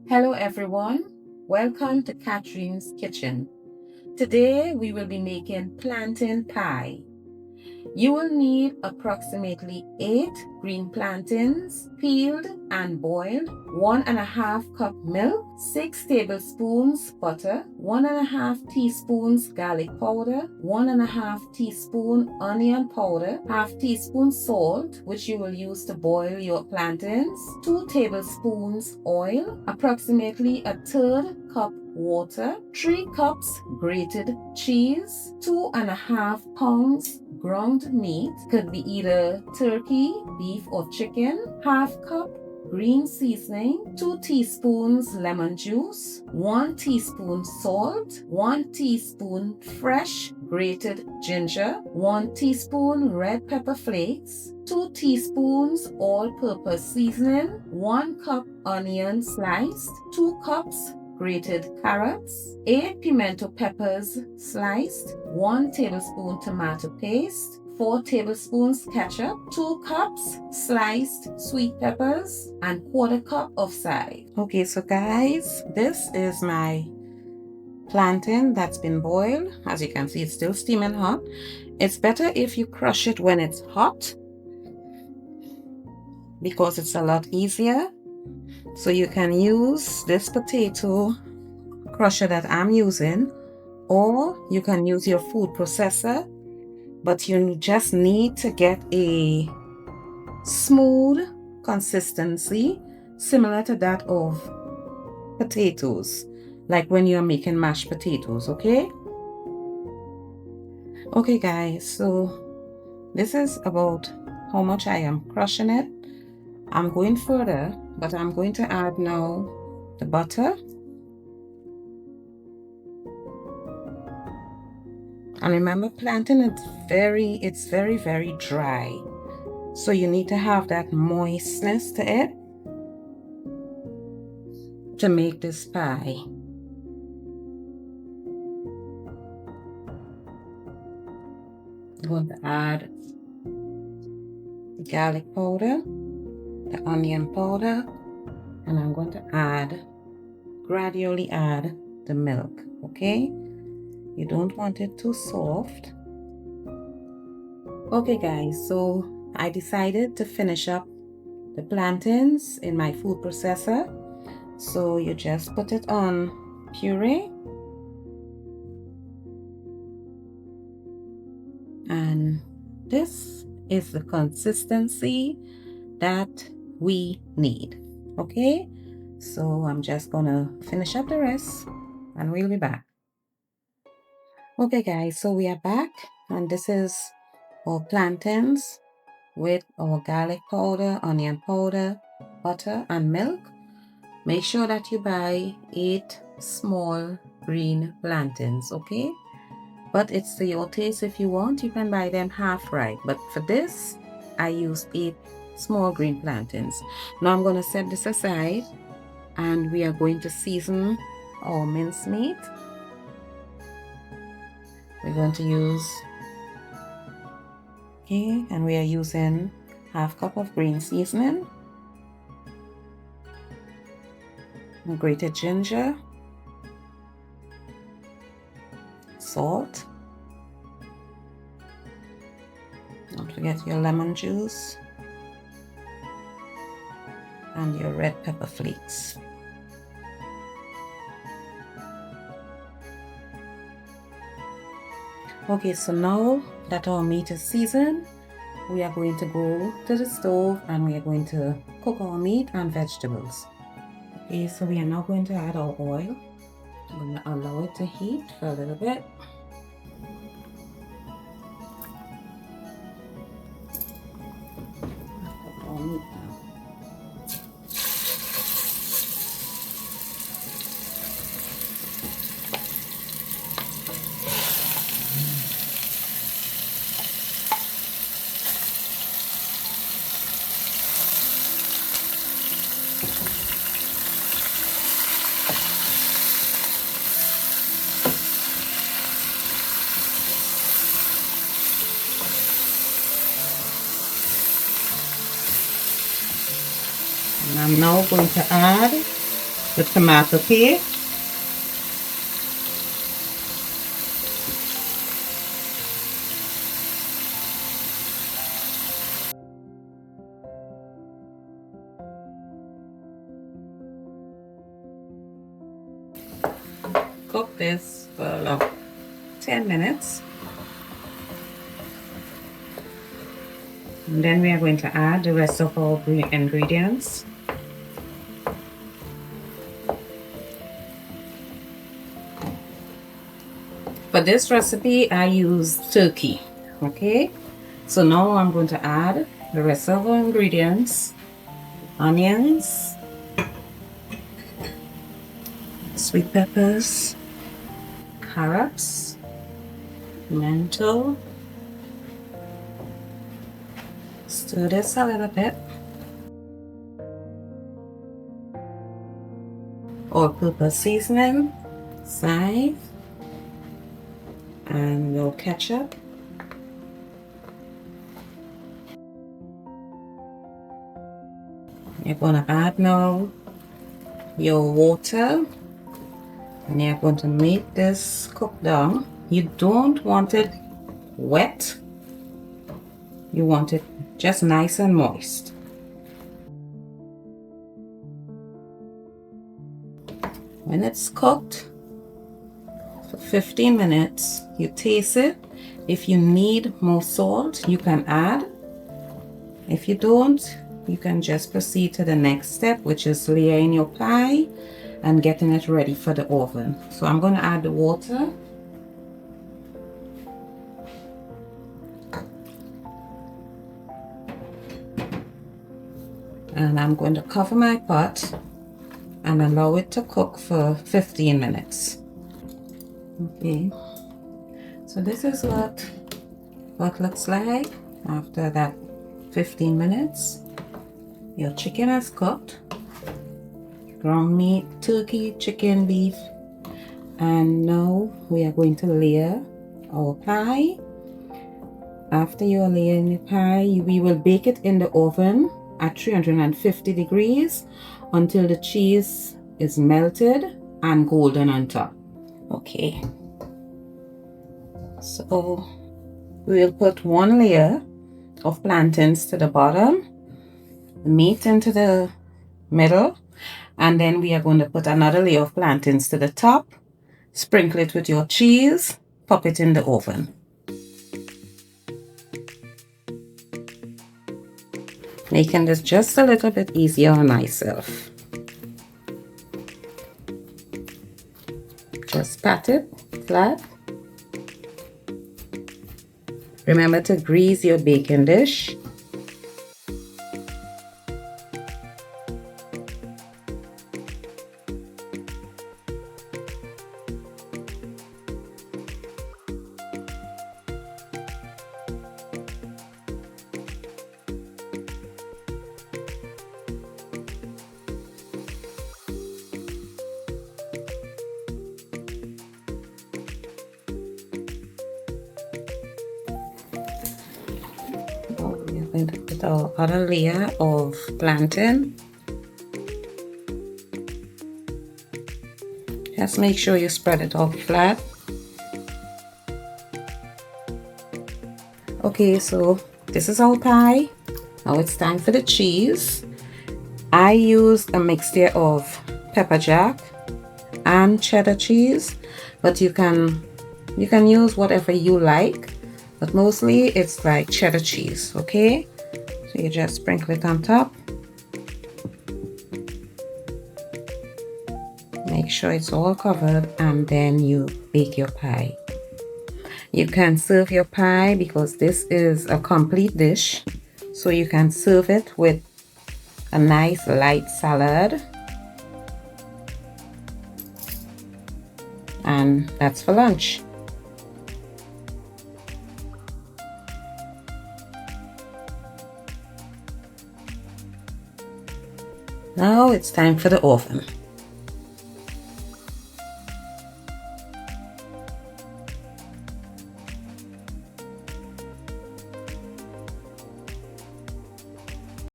Hello everyone, welcome to Catherine's Kitchen. Today we will be making plantain pie. You will need approximately 8 green plantains, peeled and boiled, 1.5 cup milk, 6 tablespoons butter, 1.5 teaspoons garlic powder, 1.5 teaspoon onion powder, half teaspoon salt, which you will use to boil your plantains, 2 tablespoons oil, approximately a third cup water, 3 cups grated cheese, 2.5 pounds ground meat, could be either turkey, beef, or chicken, half cup green seasoning, 2 teaspoons lemon juice, 1 teaspoon salt, 1 teaspoon fresh grated ginger, 1 teaspoon red pepper flakes, 2 teaspoons all-purpose seasoning, 1 cup onion sliced, 2 cups grated carrots, 8 pimento peppers sliced, 1 tablespoon tomato paste, 4 tablespoons ketchup, 2 cups sliced sweet peppers, and 1/4 cup of side. Okay, so guys, this is my plantain that's been boiled. As you can see, it's still steaming hot. It's better if you crush it when it's hot because it's a lot easier. So you can use this potato crusher that I'm using, or you can use your food processor, but you just need to get a smooth consistency similar to that of potatoes, like when you're making mashed potatoes. Okay guys, so this is about how much I am crushing it. I'm going further, but I'm going to add now the butter. And remember, plantain it's very dry. So you need to have that moistness to it to make this pie. I'm going to add the garlic powder, the onion powder, and I'm going to gradually add the milk, okay? You don't want it too soft. Okay guys, so I decided to finish up the plantains in my food processor. So you just put it on puree, and this is the consistency that we need. Okay, so I'm just gonna finish up the rest and we'll be back. Okay guys, so we are back, and this is our plantains with our garlic powder, onion powder, butter, and milk. Make sure that you buy 8 small green plantains, okay? But it's to your taste. If you want, you can buy them half ripe. But for this, I used 8 small green plantains. Now I'm going to set this aside, and we are going to season our mincemeat. We're going to use, okay, and we are using half cup of green seasoning, grated ginger, salt, don't forget your lemon juice, and your red pepper flakes. Okay, so now that our meat is seasoned, we are going to go to the stove and we are going to cook our meat and vegetables. Okay, so we are now going to add our oil. I'm going to allow it to heat for a little bit. Cook our meat now. And I'm now going to add the tomato paste. Cook this for about 10 minutes. And then we are going to add the rest of our ingredients. For this recipe, I use turkey, okay? So now I'm going to add the rest of our ingredients. Onions, sweet peppers, carrots, pimento. Stir this a little bit. All-purpose seasoning, salt, and your ketchup. You're gonna add now your water, and you're going to make this cook down. You don't want it wet. You want it just nice and moist. When it's cooked for 15 minutes, you taste it. If you need more salt, you can add. If you don't, you can just proceed to the next step, which is layering your pie and getting it ready for the oven. So I'm going to add the water. And I'm going to cover my pot and allow it to cook for 15 minutes. Okay, so this is what looks like after that 15 minutes. Your chicken is cooked. Ground meat, turkey, chicken, beef. And now we are going to layer our pie. After you are layering the pie, we will bake it in the oven at 350 degrees until the cheese is melted and golden on top. Okay, so we'll put one layer of plantains to the bottom, the meat into the middle, and then we are going to put another layer of plantains to the top, sprinkle it with your cheese, pop it in the oven. Making this just a little bit easier on myself. Just pat it flat. Remember to grease your baking dish. We're going to put our other layer of plantain. Just make sure you spread it out flat. Okay, so this is our pie. Now it's time for the cheese. I use a mixture of pepper jack and cheddar cheese, but you can use whatever you like, but mostly it's like cheddar cheese. Okay, so you just sprinkle it on top. Make sure it's all covered, and then you bake your pie. You can serve your pie because this is a complete dish, so you can serve it with a nice light salad, and that's for lunch. Now it's time for the oven.